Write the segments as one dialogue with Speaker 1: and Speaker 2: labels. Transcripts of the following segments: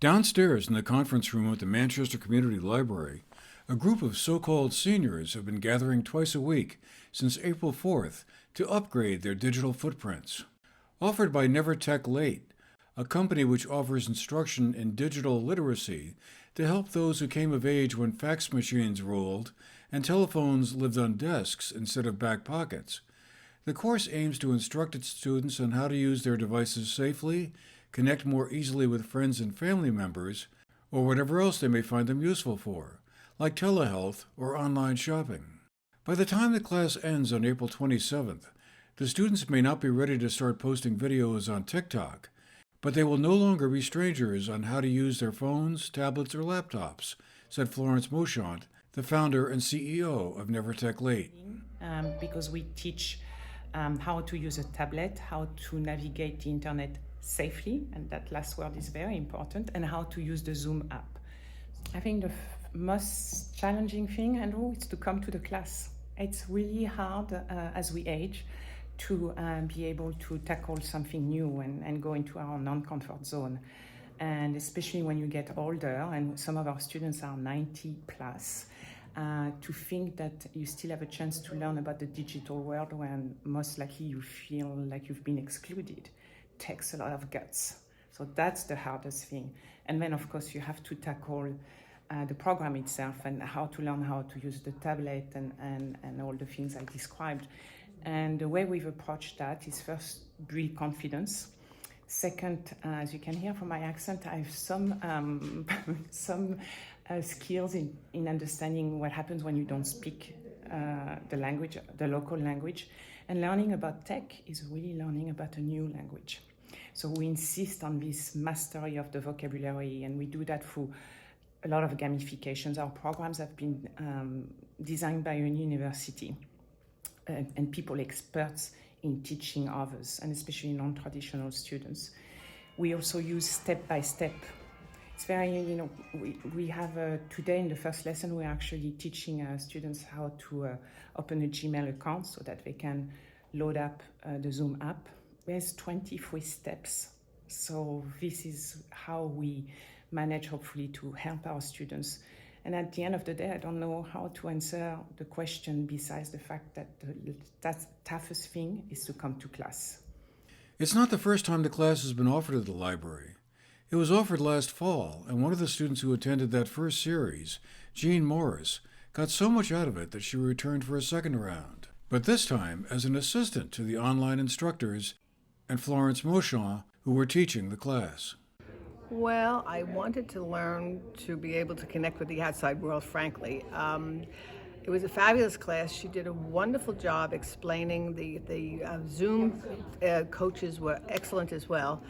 Speaker 1: Downstairs in the conference room at the Manchester Community Library, a group of so-called seniors have been gathering twice a week since April 4th to upgrade their digital footprints. Offered by Never Tech Late, a company which offers instruction in digital literacy to help those who came of age when fax machines ruled and telephones lived on desks instead of back pockets. The course aims to instruct its students on how to use their devices safely, connect more easily with friends and family members, or whatever else they may find them useful for, like telehealth or online shopping. By the time the class ends on April 27th, the students may not be ready to start posting videos on TikTok, but they will no longer be strangers on how to use their phones, tablets, or laptops, said Florence Mouchant, the founder and CEO of Never Tech Late.
Speaker 2: Because we teach how to use a tablet, how to navigate the internet safely, and that last word is very important, and how to use the Zoom app. I think the most challenging thing, Andrew, is to come to the class. It's really hard as we age to be able to tackle something new and go into our non-comfort zone. And especially when you get older, and some of our students are 90 plus, to think that you still have a chance to learn about the digital world when most likely you feel like you've been excluded takes a lot of guts. So that's the hardest thing. And then of course you have to tackle the program itself and how to learn how to use the tablet and all the things I described. And the way we've approached that is first build confidence. Second, as you can hear from my accent, I have some skills in understanding what happens when you don't speak the language, the local language. And learning about tech is really learning about a new language. So we insist on this mastery of the vocabulary, and we do that through a lot of gamifications. Our programs have been designed by a university and people experts in teaching others, and especially non-traditional students. We also use step-by-step. It's very, we have today in the first lesson, we're actually teaching students how to open a Gmail account so that they can load up the Zoom app. There's 23 steps. So this is how we manage, hopefully, to help our students. And at the end of the day, I don't know how to answer the question besides the fact that the toughest thing is to come to class.
Speaker 1: It's not the first time the class has been offered at the library. It was offered last fall, and one of the students who attended that first series, Jean Morris, got so much out of it that she returned for a second round. But this time as an assistant to the online instructors and Florence Mouchant, who were teaching the class.
Speaker 3: Well, I wanted to learn to be able to connect with the outside world, frankly. It was a fabulous class. She did a wonderful job explaining. The Zoom coaches were excellent as well.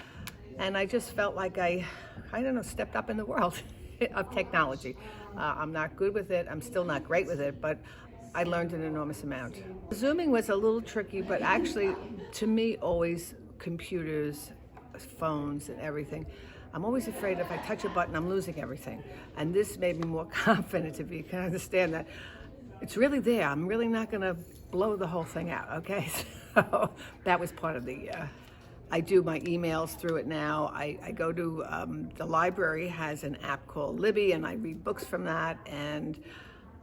Speaker 3: And I just felt like I don't know, stepped up in the world of technology. I'm not good with it. I'm still not great with it, but I learned an enormous amount. Zooming was a little tricky, but actually, to me, always computers, phones, and everything. I'm always afraid if I touch a button, I'm losing everything. And this made me more confident, if you can understand that. It's really there. I'm really not going to blow the whole thing out, okay? So that was part of the... I do my emails through it now. I go to, the library has an app called Libby, and I read books from that. And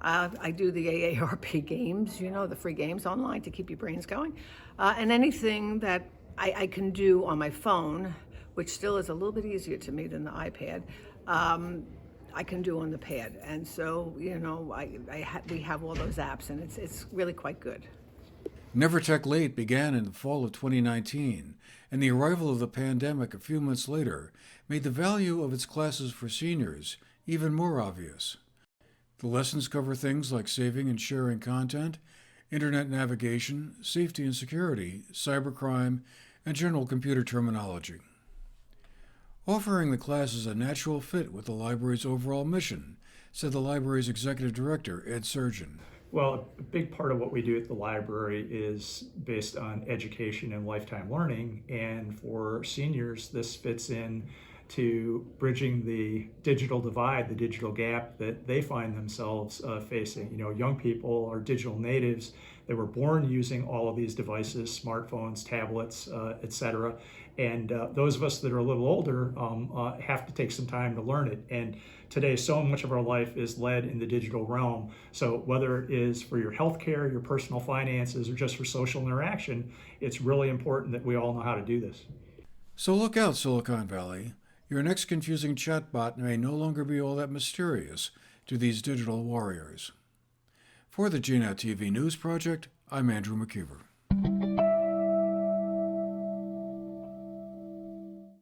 Speaker 3: I do the AARP games, the free games online to keep your brains going. And anything that I can do on my phone, which still is a little bit easier to me than the iPad, I can do on the pad. And so, we have all those apps, and it's really quite good.
Speaker 1: Never Tech Late began in the fall of 2019, and the arrival of the pandemic a few months later made the value of its classes for seniors even more obvious. The lessons cover things like saving and sharing content, internet navigation, safety and security, cybercrime, and general computer terminology. Offering the class is a natural fit with the library's overall mission, said the library's executive director, Ed Surgeon.
Speaker 4: Well, a big part of what we do at the library is based on education and lifetime learning, and for seniors, this fits in to bridging the digital divide, the digital gap that they find themselves facing. Young people are digital natives. They were born using all of these devices, smartphones, tablets, etc. And those of us that are a little older have to take some time to learn it. And today, so much of our life is led in the digital realm. So whether it is for your healthcare, your personal finances, or just for social interaction, it's really important that we all know how to do this.
Speaker 1: So look out, Silicon Valley. Your next confusing chatbot may no longer be all that mysterious to these digital warriors. For the GNAT-TV News Project, I'm Andrew McKeever.